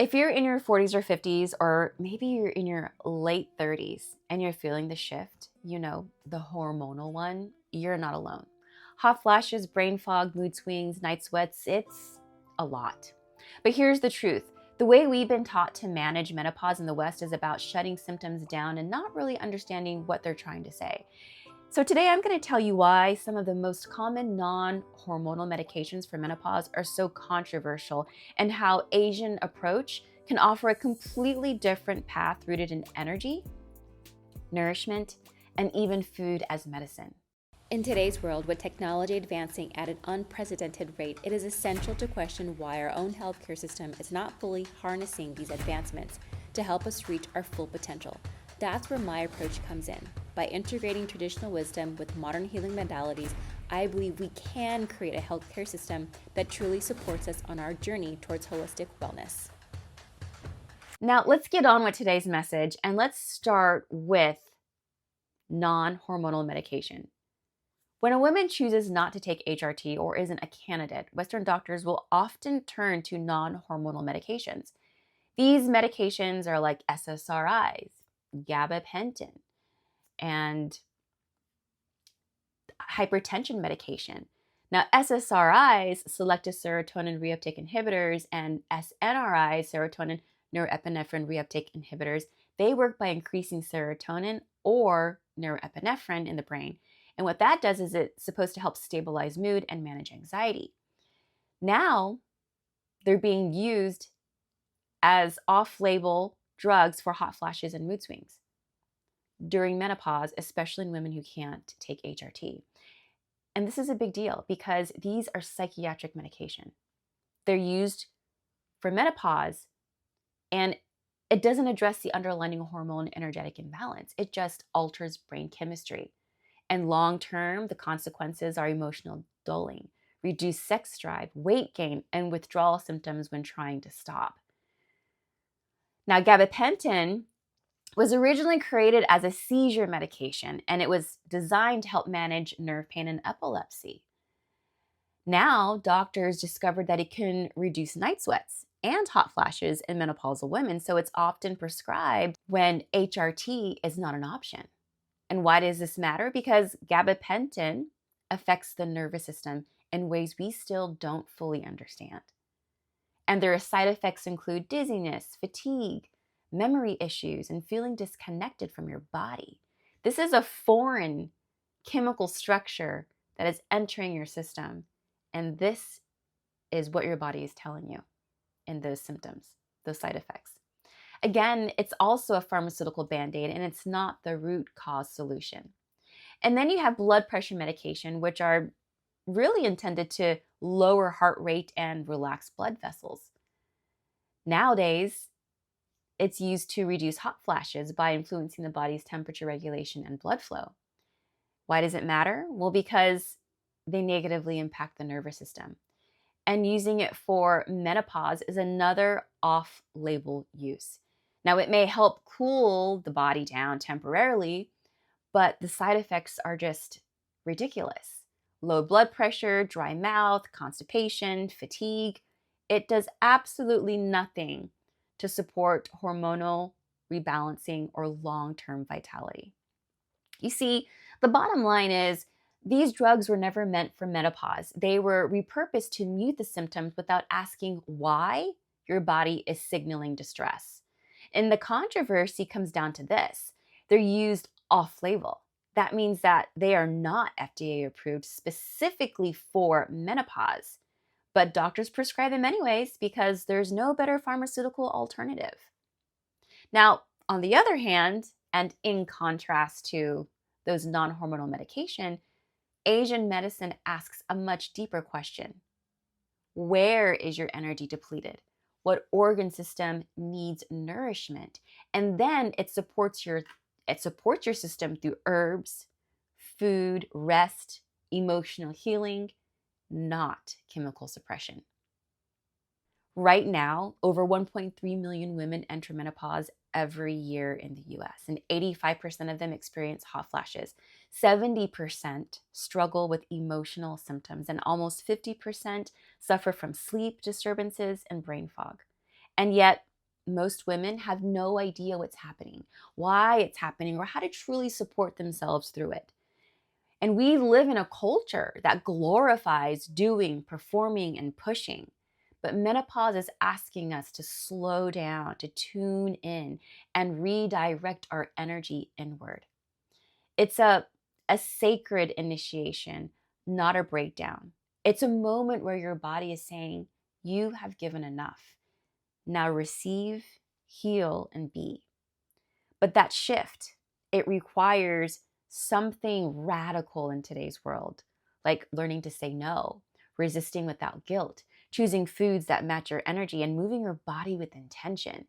If you're in your 40s or 50s, or maybe you're in your late 30s and you're feeling the shift, the hormonal one, you're not alone. Hot flashes, brain fog, mood swings, night sweats, it's a lot. But here's the truth. The way we've been taught to manage menopause in the West is about shutting symptoms down and not really understanding what they're trying to say. So today I'm going to tell you why some of the most common non-hormonal medications for menopause are so controversial and how Asian approach can offer a completely different path rooted in energy, nourishment, and even food as medicine. In today's world, with technology advancing at an unprecedented rate, it is essential to question why our own healthcare system is not fully harnessing these advancements to help us reach our full potential. That's where my approach comes in. By integrating traditional wisdom with modern healing modalities, I believe we can create a healthcare system that truly supports us on our journey towards holistic wellness. Now, let's get on with today's message, and let's start with non-hormonal medication. When a woman chooses not to take HRT or isn't a candidate, Western doctors will often turn to non-hormonal medications. These medications are like SSRIs, gabapentin, and hypertension medication. Now, SSRIs, selective serotonin reuptake inhibitors, and SNRIs, serotonin neuroepinephrine reuptake inhibitors, they work by increasing serotonin or neuroepinephrine in the brain. And what that does is it's supposed to help stabilize mood and manage anxiety. Now, they're being used as off-label drugs for hot flashes and mood swings during menopause, especially in women who can't take HRT. And this is a big deal because these are psychiatric medication. They're used for menopause, and it doesn't address the underlying hormone energetic imbalance. It just alters brain chemistry. And long term, the consequences are emotional dulling, reduced sex drive, weight gain, and withdrawal symptoms when trying to stop. Now, gabapentin was originally created as a seizure medication, and it was designed to help manage nerve pain and epilepsy. Now, doctors discovered that it can reduce night sweats and hot flashes in menopausal women, so it's often prescribed when HRT is not an option. And why does this matter? Because gabapentin affects the nervous system in ways we still don't fully understand. And their side effects include dizziness, fatigue, memory issues, and feeling disconnected from your body. This is a foreign chemical structure that is entering your system, and this is what your body is telling you in those symptoms, those side effects. Again, it's also a pharmaceutical band-aid, and it's not the root cause solution. And then you have blood pressure medication, which are really intended to lower heart rate and relax blood vessels. Nowadays, it's used to reduce hot flashes by influencing the body's temperature regulation and blood flow. Why does it matter? Well, because they negatively impact the nervous system. And using it for menopause is another off-label use. Now, it may help cool the body down temporarily, but the side effects are just ridiculous. Low blood pressure, dry mouth, constipation, fatigue. It does absolutely nothing to support hormonal rebalancing or long-term vitality. You see, the bottom line is these drugs were never meant for menopause. They were repurposed to mute the symptoms without asking why your body is signaling distress. And the controversy comes down to this. They're used off-label. That means that they are not FDA approved specifically for menopause, but doctors prescribe them anyways because there's no better pharmaceutical alternative. Now, on the other hand, and in contrast to those non-hormonal medication, Asian medicine asks a much deeper question. Where is your energy depleted? What organ system needs nourishment? And then it supports your system through herbs, food, rest, emotional healing, not chemical suppression. Right now, over 1.3 million women enter menopause every year in the US, and 85% of them experience hot flashes. 70% struggle with emotional symptoms, and almost 50% suffer from sleep disturbances and brain fog. And yet, most women have no idea what's happening, why it's happening, or how to truly support themselves through it. And we live in a culture that glorifies doing, performing, and pushing. But menopause is asking us to slow down, to tune in, and redirect our energy inward. It's a sacred initiation, not a breakdown. It's a moment where your body is saying, you have given enough. Now receive, heal, and be. But that shift, it requires something radical in today's world, like learning to say no, resisting without guilt, choosing foods that match your energy, and moving your body with intention,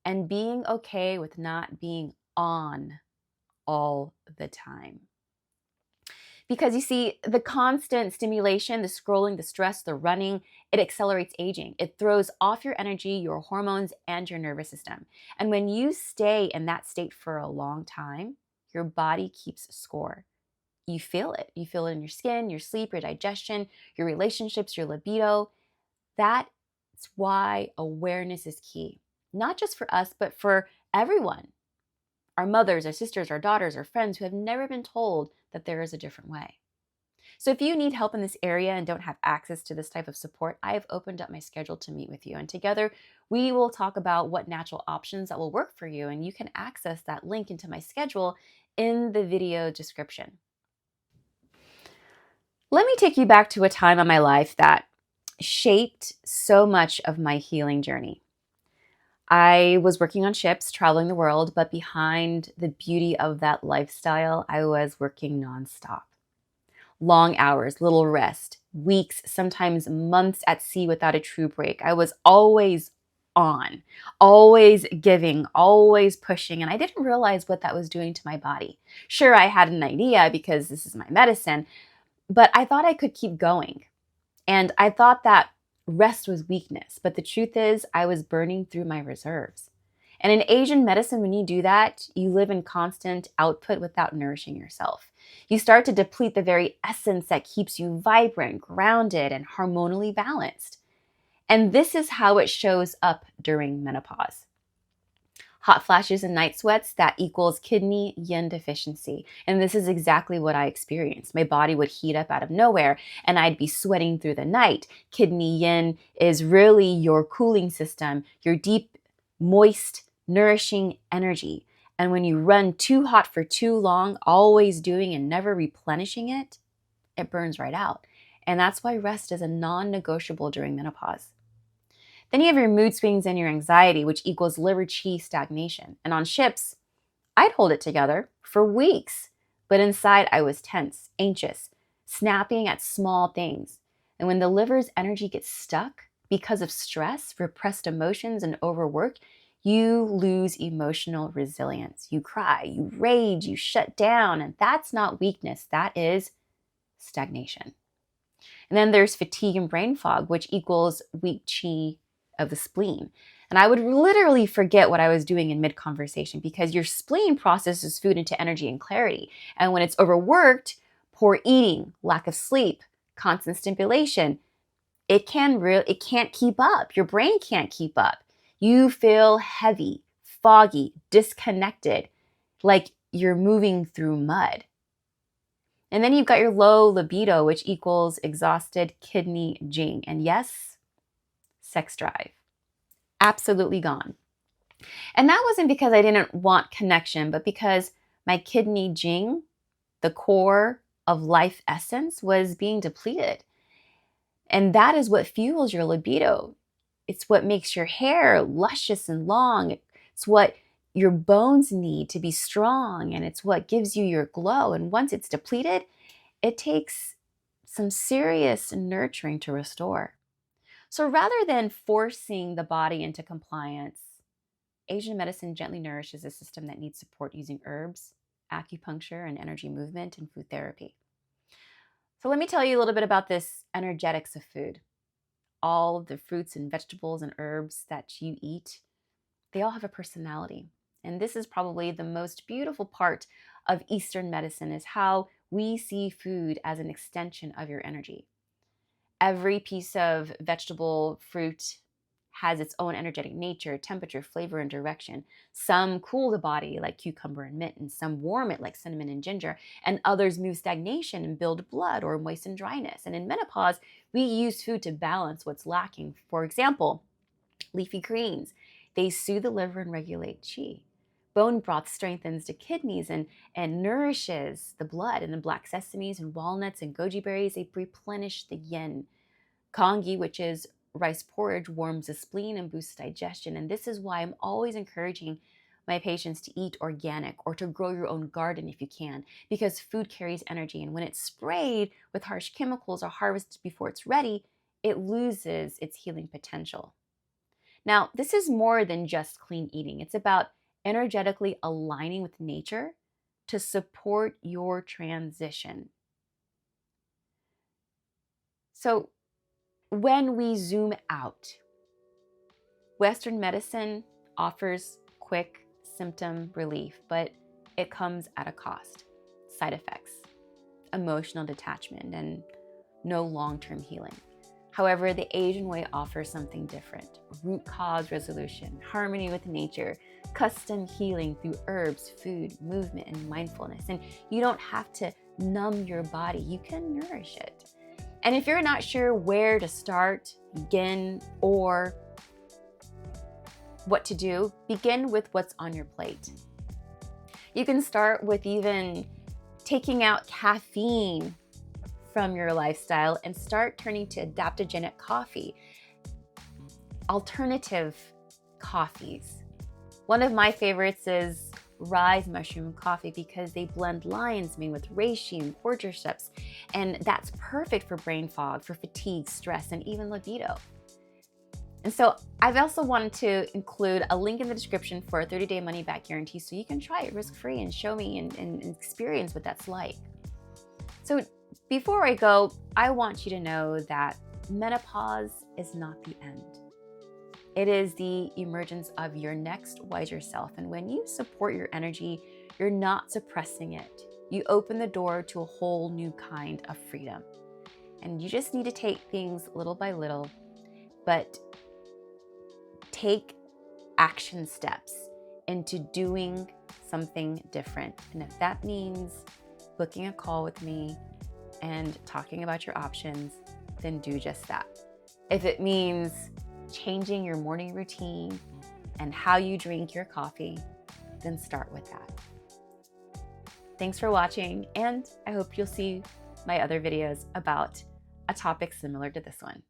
and being okay with not being on all the time. Because you see, the constant stimulation, the scrolling, the stress, the running, it accelerates aging. It throws off your energy, your hormones, and your nervous system. And when you stay in that state for a long time, your body keeps score. You feel it. You feel it in your skin, your sleep, your digestion, your relationships, your libido. That's why awareness is key, not just for us, but for everyone. Our mothers, our sisters, our daughters, our friends who have never been told that there is a different way. So if you need help in this area and don't have access to this type of support, I have opened up my schedule to meet with you. And together we will talk about what natural options that will work for you. And you can access that link into my schedule in the video description. Let me take you back to a time in my life that shaped so much of my healing journey. I was working on ships, traveling the world, but behind the beauty of that lifestyle, I was working nonstop. Long hours, little rest, weeks, sometimes months at sea without a true break. I was always on, always giving, always pushing, and I didn't realize what that was doing to my body. Sure, I had an idea because this is my medicine, but I thought I could keep going. And I thought that rest was weakness, but the truth is I was burning through my reserves. And in Asian medicine, when you do that, you live in constant output without nourishing yourself. You start to deplete the very essence that keeps you vibrant, grounded, and hormonally balanced. And this is how it shows up during menopause. Hot flashes and night sweats, that equals kidney yin deficiency. And this is exactly what I experienced. My body would heat up out of nowhere and I'd be sweating through the night. Kidney yin is really your cooling system, your deep, moist, nourishing energy. And when you run too hot for too long, always doing and never replenishing it, it burns right out. And that's why rest is a non-negotiable during menopause. Then you have your mood swings and your anxiety, which equals liver qi stagnation. And on ships, I'd hold it together for weeks, but inside I was tense, anxious, snapping at small things. And when the liver's energy gets stuck because of stress, repressed emotions, and overwork, you lose emotional resilience. You cry, you rage, you shut down, and that's not weakness, that is stagnation. And then there's fatigue and brain fog, which equals weak qi of the spleen. And I would literally forget what I was doing in mid-conversation because your spleen processes food into energy and clarity. And when it's overworked, poor eating, lack of sleep, constant stimulation, it can't keep up. Your brain can't keep up. You feel heavy, foggy, disconnected, like you're moving through mud. And then you've got your low libido, which equals exhausted kidney jing. And yes, sex drive. Absolutely gone. And that wasn't because I didn't want connection, but because my kidney jing, the core of life essence, was being depleted. And that is what fuels your libido. It's what makes your hair luscious and long. It's what your bones need to be strong, and it's what gives you your glow. And once it's depleted, it takes some serious nurturing to restore. So rather than forcing the body into compliance, Asian medicine gently nourishes a system that needs support using herbs, acupuncture, and energy movement and food therapy. So let me tell you a little bit about this energetics of food. All of the fruits and vegetables and herbs that you eat, they all have a personality. And this is probably the most beautiful part of Eastern medicine, is how we see food as an extension of your energy. Every piece of vegetable, fruit has its own energetic nature, temperature, flavor, and direction. Some cool the body, like cucumber and mint, and some warm it, like cinnamon and ginger, and others move stagnation and build blood or moisten dryness. And in menopause, we use food to balance what's lacking. For example, leafy greens, they soothe the liver and regulate qi. Bone broth strengthens the kidneys and nourishes the blood. And the black sesames and walnuts and goji berries, they replenish the yin. Congee, which is rice porridge, warms the spleen and boosts digestion. And this is why I'm always encouraging my patients to eat organic or to grow your own garden if you can, because food carries energy. And when it's sprayed with harsh chemicals or harvested before it's ready, it loses its healing potential. Now, this is more than just clean eating. It's about energetically aligning with nature to support your transition. So, when we zoom out, Western medicine offers quick symptom relief, but it comes at a cost. Side effects, emotional detachment, and no long-term healing. However, the Asian way offers something different: root cause resolution, harmony with nature, custom healing through herbs, food, movement, and mindfulness. And you don't have to numb your body, you can nourish it. And if you're not sure where to start, begin, or what to do, begin with what's on your plate. You can start with even taking out caffeine from your lifestyle and start turning to adaptogenic coffee, alternative coffees. One of my favorites is rise mushroom coffee because they blend lion's mane with reishi and cordyceps, and that's perfect for brain fog, for fatigue, stress, and even libido. And so I've also wanted to include a link in the description for a 30-day money-back guarantee so you can try it risk-free and show me and experience what that's like. So before I go, I want you to know that menopause is not the end. It is the emergence of your next wiser self. And when you support your energy, you're not suppressing it. You open the door to a whole new kind of freedom. And you just need to take things little by little, but take action steps into doing something different. And if that means booking a call with me and talking about your options, then do just that. If it means changing your morning routine and how you drink your coffee, then start with that. Thanks for watching, and I hope you'll see my other videos about a topic similar to this one.